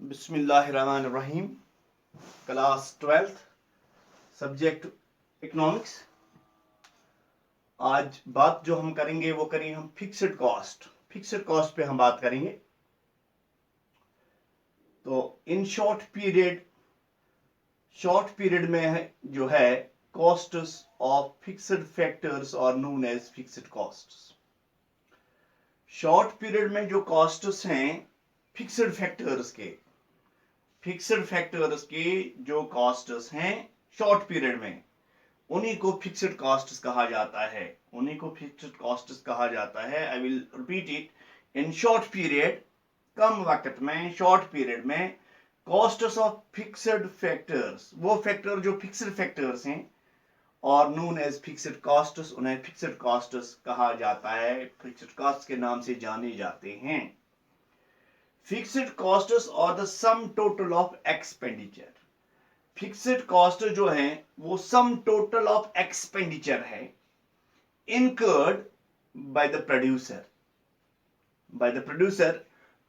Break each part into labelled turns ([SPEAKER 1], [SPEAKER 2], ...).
[SPEAKER 1] बिस्मिल्लाहिर्रहमानिर्रहीम। Class 12th, subject economics. आज बात जो हम करेंगे वो करेंगे हम फिक्स्ड कॉस्ट पे हम बात करेंगे। तो इन शॉर्ट पीरियड में जो है कॉस्ट्स ऑफ फिक्स्ड फैक्टर्स और known as fixed costs. Short period में जो कॉस्ट्स हैं फिक्स्ड फैक्टर्स के जो कॉस्ट्स हैं शॉर्ट पीरियड में, उन्हीं को फिक्स्ड कॉस्ट्स कहा जाता है। I will repeat it. In short period, कम वक्त में, शॉर्ट पीरियड में कॉस्ट्स ऑफ फिक्स्ड फैक्टर्स, वो फैक्टर जो फिक्स्ड फैक्टर्स हैं, और नोन एज फिक्स्ड कॉस्ट्स, उन्हें फिक्स्ड कॉस्ट्स कहा जाता है, फिक्स्ड कॉस्ट के नाम से जाने जाते हैं। फिक्स्ड कॉस्ट्स और the sum total of expenditure. Fixed cost जो है वो सम टोटल ऑफ एक्सपेंडिचर है incurred by the producer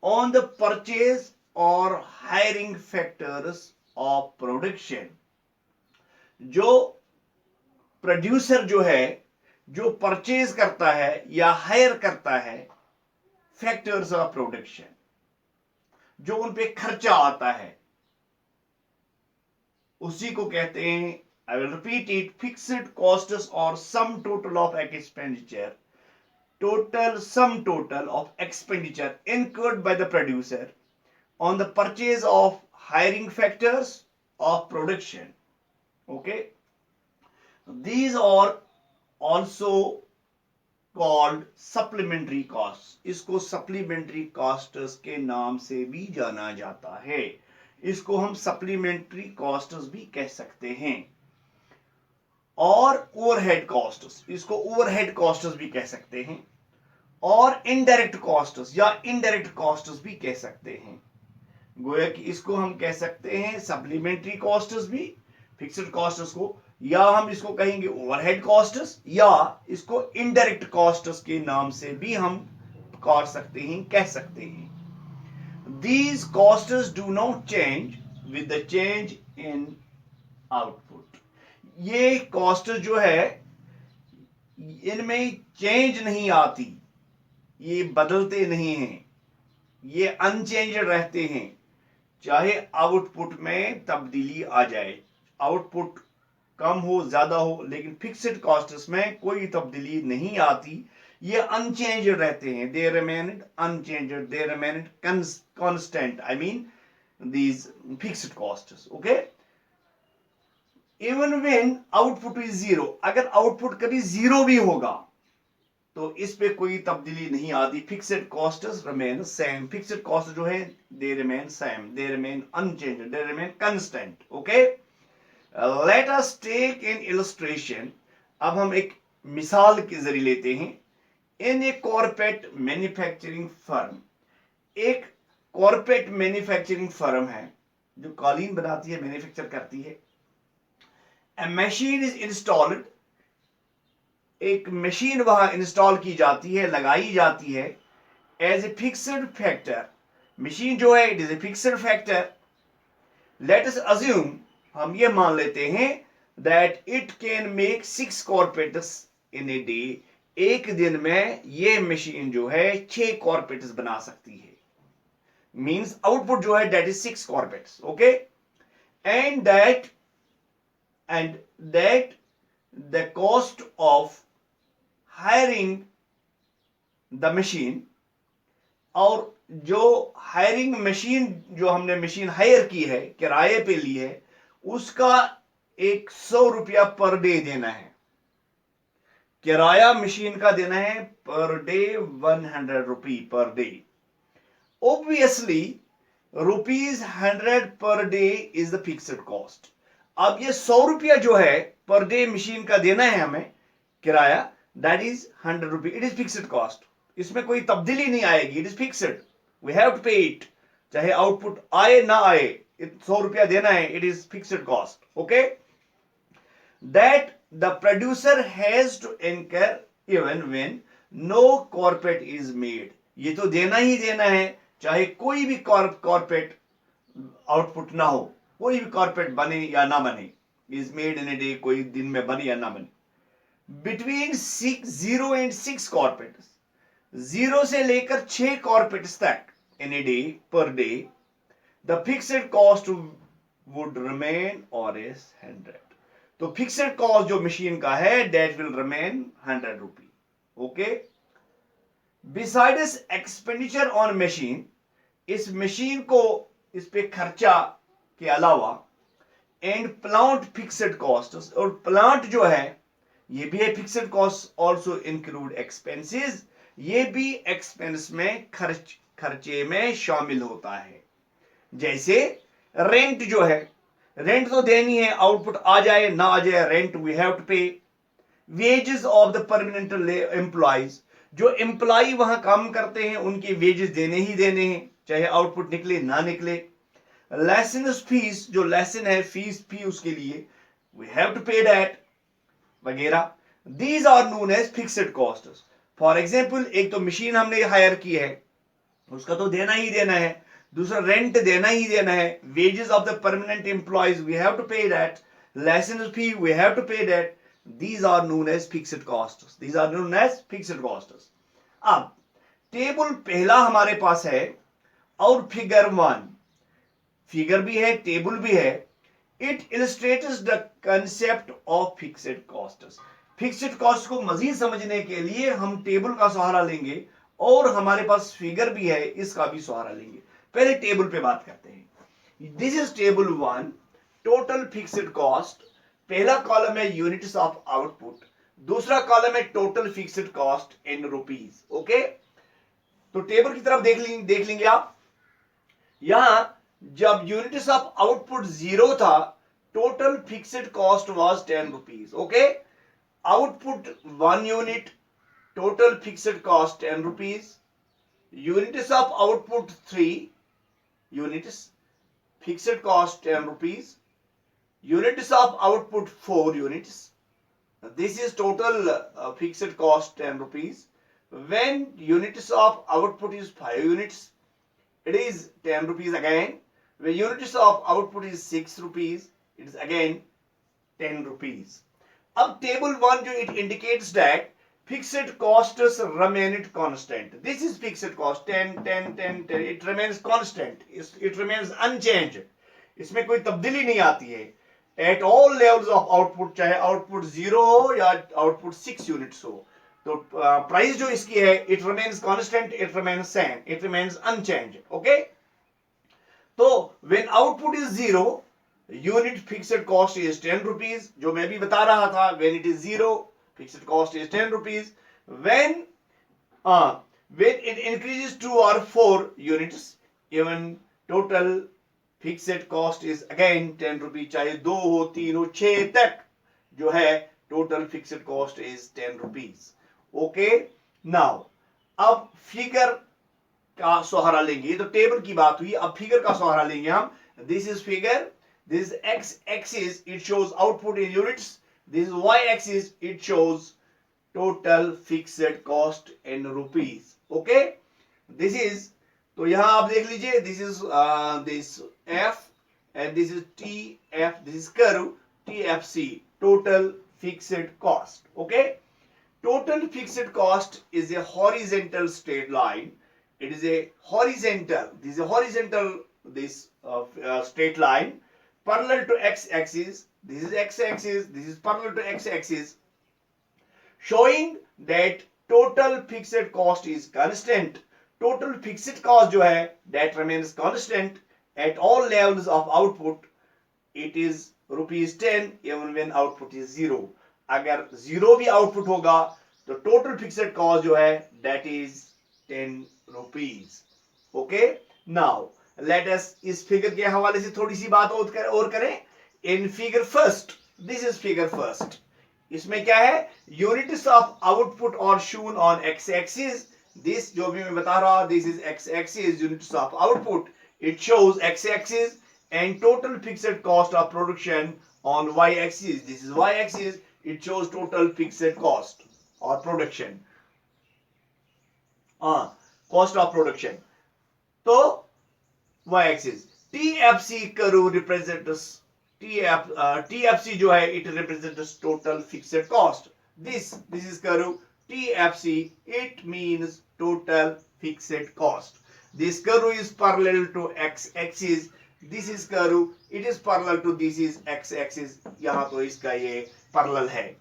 [SPEAKER 1] on the purchase or hiring factors of production। जो प्रोड्यूसर जो है, जो परचेज करता है या हायर करता है फैक्टर्स ऑफ प्रोडक्शन, जो उन पे खर्चा आता है, उसी को कहते हैं, I will repeat it, fixed costs or sum total of expenditure, sum total of expenditure incurred by the producer on the purchase of hiring factors of production. Okay, these are also called supplementary costs। इसको supplementary costs के नाम से भी जाना जाता है। इसको हम supplementary costs भी कह सकते हैं। और ओवरहेड कॉस्ट्स, इसको ओवरहेड कॉस्ट्स भी कह सकते हैं, और इनडायरेक्ट कॉस्ट्स या इनडायरेक्ट कॉस्ट्स भी कह सकते हैं। गोया कि इसको हम कह सकते हैं सप्लीमेंट्री कॉस्ट्स भी, फिक्स्ड कॉस्ट्स को, या हम इसको कहेंगे ओवरहेड कॉस्ट्स, या इसको इनडायरेक्ट कॉस्ट्स के नाम से भी हम कह सकते हैं। These costs do not change with the change in output। ये कॉस्ट जो है इनमें चेंज नहीं आती, ये बदलते नहीं हैं, ये अनचेंज्ड रहते हैं, चाहे आउटपुट में तब्दीली आ जाए, आउटपुट कम हो ज्यादा हो, लेकिन फिक्स्ड कॉस्ट्स में कोई तब्दीली नहीं आती, ये अनचेंज्ड रहते हैं। They remain unchanged, they remain constant, I mean these fixed costs. Okay, even when output is zero, अगर आउटपुट कभी जीरो भी होगा तो इस पे कोई तब्दीली नहीं आती, fixed costs remain same. Fixed cost जो है they remain same, they remain unchanged, they remain constant. Okay, let us take an illustration. अब हम एक मिसाल के जरिए लेते हैं। In a corporate manufacturing firm, एक कॉर्पोरेट मैन्युफैक्चरिंग फर्म है जो कालीन बनाती है, मैन्युफैक्चर करती है। A machine is installed, एक मशीन वहां इंस्टॉल की जाती है, लगाई जाती है, as a fixed factor. Machine जो है it is a fixed factor. Let us assume, हम ये मान लेते हैं, that it can make 6 carpets in a day. एक दिन में ये मशीन जो है 6 कॉर्पेट्स बना सकती है। मींस आउटपुट जो है that is 6 carpets. Okay, and that the cost of hiring the machine, और जो हायरिंग मशीन, जो हमने मशीन हायर की है, किराए पे ली है, उसका 100 रुपया पर डे देना है। किराया मशीन का देना है per day 100 rupee per day. Obviously ₹100 per day is the fixed cost. अब ये 100 रुपया जो है पर डे मशीन का देना है हमें किराया, that is 100 rupee, it is fixed cost. इसमें कोई तब्दीली नहीं आएगी, it is fixed, we have to pay it, चाहे आउटपुट आए ना आए, 100 रुपया देना है, it is fixed cost. Okay, that the producer has to incur even when no corporate is made. ये तो देना ही देना है, चाहे कोई भी कॉर्पोरेट आउटपुट ना हो, कोई भी कारपेट बने या ना बने, is made in a day, कोई दिन में बने या ना बने, बिटवीन 0 and 6 कारपेट, 0 से लेकर 6 कारपेट्स तक in a day, per day, the fixed cost would remain और इज 100। तो फिक्स्ड कॉस्ट जो मशीन का है that will remain 100 rupee. Okay, besides expenditure on machine, इस मशीन को, इस पे खर्चा के अलावा, एंड प्लांट फिक्स्ड कॉस्ट, और प्लांट जो है ये भी है fixed cost, also include expenses, ये भी एक्सपेंस में खर्चे में शामिल होता है। जैसे रेंट जो है, रेंट तो देनी है, आउटपुट आ जाए ना आ जाए, रेंट वी हैव टू पे। Wages of the permanent employees, जो एम्प्लॉय वहां काम करते हैं उनके वेजेस देने ही देने हैं, चाहे आउटपुट निकले ना निकले। लेसन फीस, जो लेसन है फीस फी उसके लिए, we have to pay that वगैरह। These are known as fixed cost. For example, एक तो मशीन हमने हायर की है, उसका तो देना ही देना है, दूसरा रेंट देना ही देना है, wages of the permanent employees we have to pay that, licence fee we have to pay that. These are known as fixed costs. These are known as fixed costs. अब टेबल पहला हमारे पास है और figure 1, figure भी है table भी है। It illustrates the concept of fixed costs. Fixed cost को मजीद समझने के लिए हम टेबल का सहारा लेंगे और हमारे पास फिगर भी है, इसका भी सहारा लेंगे। पहले टेबल पे बात करते हैं। This is table 1, total fixed cost. पहला कॉलम है यूनिट्स ऑफ आउटपुट, दूसरा कॉलम है total fixed cost in rupees. Okay, तो टेबल की तरफ देख लेंगे आप। यहां जब यूनिट्स ऑफ आउटपुट 0 था, total fixed cost was 10 rupees. Okay, output 1 unit, total fixed cost 10 rupees, units of output 3 units, fixed cost 10 rupees, units of output 4 units, this is total fixed cost 10 rupees. When units of output is 5 units, it is 10 rupees again. When units of output is 6 rupees, it is again 10 rupees. अब table 1 जो it indicates that fixed costs remained constant. This is fixed cost 10 10 10 10, it remains constant, it remains unchanged, इसमें कोई तब्दीली नहीं आती है at all levels of output, चाहे output 0 हो या आउटपुट 6 यूनिट्स हो। तो प्राइस जो इसकी है it remains constant, it remains same, it remains unchanged. Okay, तो when output is 0, unit fixed cost is 10 rupees, जो मैं भी बता रहा था, when it is 0 fixed cost is 10 rupees. When it increases 2 or 4 units, even total fixed cost is again 10 rupees, चाहे 2 हो 3 हो 6 तक जो है total fixed cost is 10 rupees. Okay, now अब फिगर का सहारा लेंगे, तो टेबल की बात हुई, अब फिगर का सहारा लेंगे हम। This is figure, this x axis it shows output in units, this is y axis it shows total fixed cost in rupees. Okay, this is, तो यहां आप देख लीजिए, this is this f and this is tf, this is curve tfc, total fixed cost. Okay, total fixed cost is a horizontal straight line, it is a horizontal, this is a horizontal, this straight line parallel to x-axis, this is x-axis, this is parallel to x-axis, showing that total fixed cost is constant. Total fixed cost जो है that remains constant at all levels of output, it is rupees 10 even when output is 0. अगर 0 भी output होगा तो total fixed cost जो है that is 10 rupees. Okay, now let us इस figure के हवाले से थोड़ी सी बात और करें। In figure first, this is figure first, इसमें क्या है, यूनिट्स ऑफ आउटपुट और shown on x axis, this जो भी मैं बता रहा, this is x axis, units of output, it shows x axis, and total fixed cost of production on y axis, this is y axis, it shows total fixed cost और production, cost of production, तो y axis, TFC curve represents TFC जो है it represents total fixed cost. This is curve TFC. It means total fixed cost. This curve is parallel to x axis. This is curve. It is parallel to this is x axis. यहाँ तो इसका ये parallel है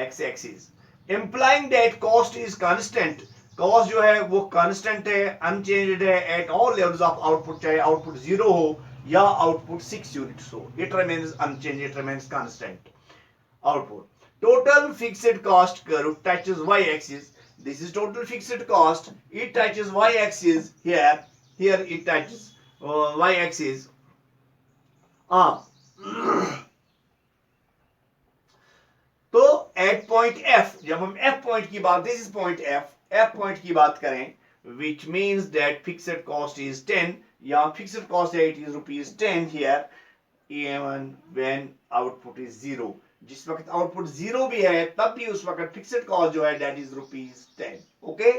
[SPEAKER 1] x axis. Implying that cost is constant. Cost जो है वो constant है, unchanged है at all levels of output, चाहे output 0 हो या output 6 units हो. It remains unchanged. It remains constant. Output. Total fixed cost curve touches y-axis. This is total fixed cost. It touches y-axis here. Here it touches y-axis. तो at point F, जब हम F point की बात, this is point F point की बात करें, which means that fixed cost is 10. या fixed cost है, it is rupees 10 here, even when output is 0. जिस वक्त आउटपुट 0 भी है तब भी उस वक्त फिक्स्ड कॉस्ट जो है that is rupees 10. Okay,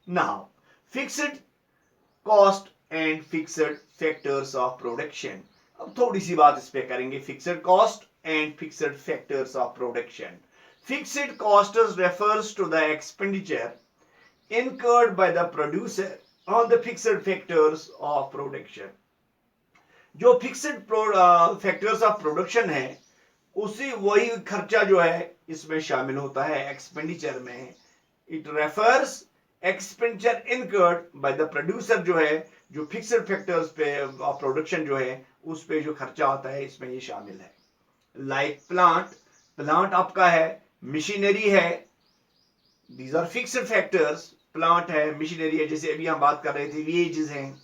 [SPEAKER 1] now fixed cost and fixed factors of production. अब थोड़ी सी बात इस पे करेंगे, fixed cost and fixed factors of production. Fixed cost refers to the expenditure incurred by the producer on the fixed factors of production. जो fixed factors of production है उसी वही खर्चा जो है इसमें शामिल होता है एक्सपेंडिचर में. It refers expenditure incurred by the producer जो है, जो फिक्स्ड फैक्टर्स पे ऑफ प्रोडक्शन जो है उस पे जो खर्चा आता है इसमें ये शामिल है. लाइक प्लांट आपका है, मशीनरी है, these are fixed factors. Plant है, मशीनरी है, जैसे अभी हम बात कर रहे थे वेजेस हैं,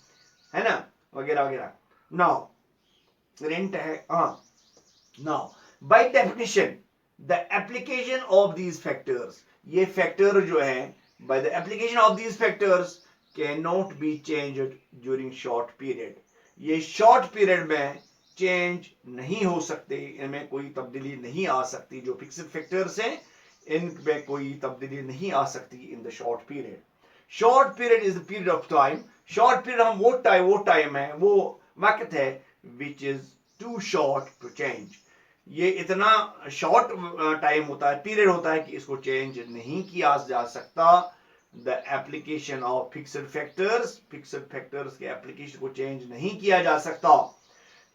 [SPEAKER 1] है ना, वगैरह वगैरह. नाउ रेंट है. Now by definition the application of these factors, ये factor जो है by the application of these factors cannot be changed during short period. ये short period में change नहीं हो सकते, इनमें कोई तब्दीली नहीं आ सकती. जो fixed factors हैं इनमें कोई तब्दीली नहीं आ सकती in the short period. Short period is the period of time. Short period हम वो टाइम है, वो वक्त है which is too short to change. ये इतना शॉर्ट टाइम होता है, पीरियड होता है कि इसको चेंज नहीं किया जा सकता. The application of fixed factors के एप्लीकेशन को चेंज नहीं किया जा सकता.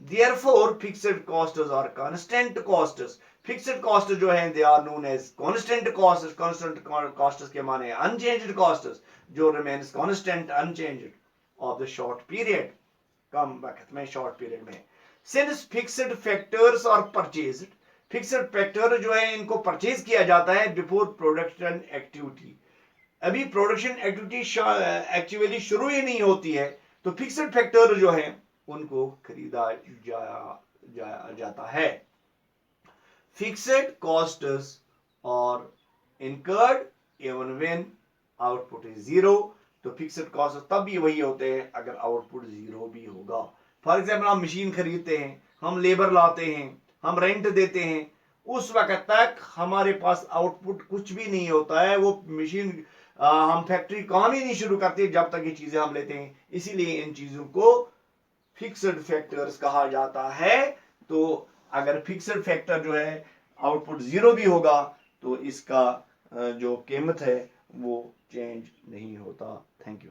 [SPEAKER 1] Therefore fixed costs are constant costs. Fixed cost जो है they are known as constant costs. Constant costs के माने अनचेंज्ड कॉस्ट्स, जो remains constant unchanged of the short period, कम वक्त में, शॉर्ट पीरियड में. Since fixed factors are purchased, fixed factor जो है इनको परचेज किया जाता है बिफोर प्रोडक्शन एक्टिविटी. अभी प्रोडक्शन एक्टिविटी एक्चुअली शुरू ही नहीं होती है, तो फिक्स्ड फैक्टर जो है उनको खरीदा जाता है. फिक्स्ड कॉस्ट्स और incurred even when output is 0. तो फिक्स्ड कॉस्ट तब भी वही होते हैं अगर आउटपुट 0 भी होगा. फॉर एग्जाम्पल हम मशीन खरीदते हैं, हम लेबर लाते हैं, हम रेंट देते हैं, उस वक्त तक हमारे पास आउटपुट कुछ भी नहीं होता है. वो मशीन हम फैक्ट्री काम ही नहीं शुरू करते जब तक ये चीजें हम लेते हैं. इसीलिए इन चीजों को फिक्स्ड फैक्टर्स कहा जाता है. तो अगर फिक्स्ड फैक्टर जो है आउटपुट 0 भी होगा तो इसका जो कीमत है वो चेंज नहीं होता. Thank you.